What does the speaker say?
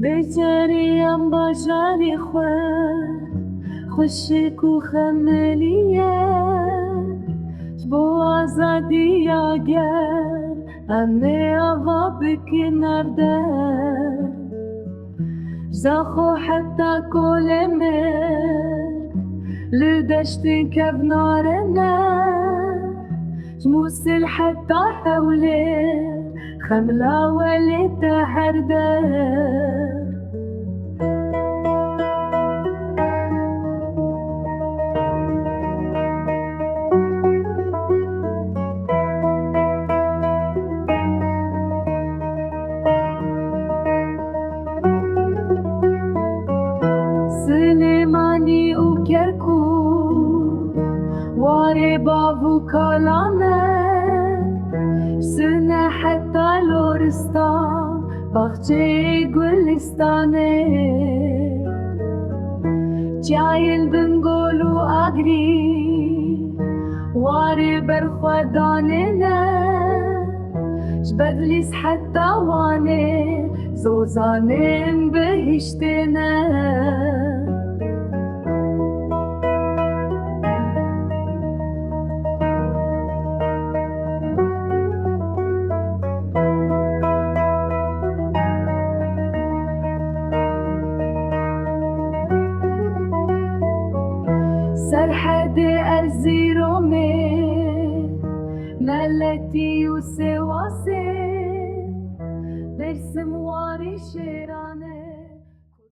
بجریم بجاری خوشک و خملیه بو آزادی اگر امه آوا بکنرده زخو حتی کلمه لدشتي كبنارنا جموسل حتى حولي خملة ولي تهرده سليماني وكركوك واري بابو كلامه سنة حتى لورستان بخشي گلستانه جاين بنقولو اغري واري برخداننا جبدليس حتى واني زوزانين بهشتنا سرحد أرزي رومي نالتي وسواسي برسم واري شيرا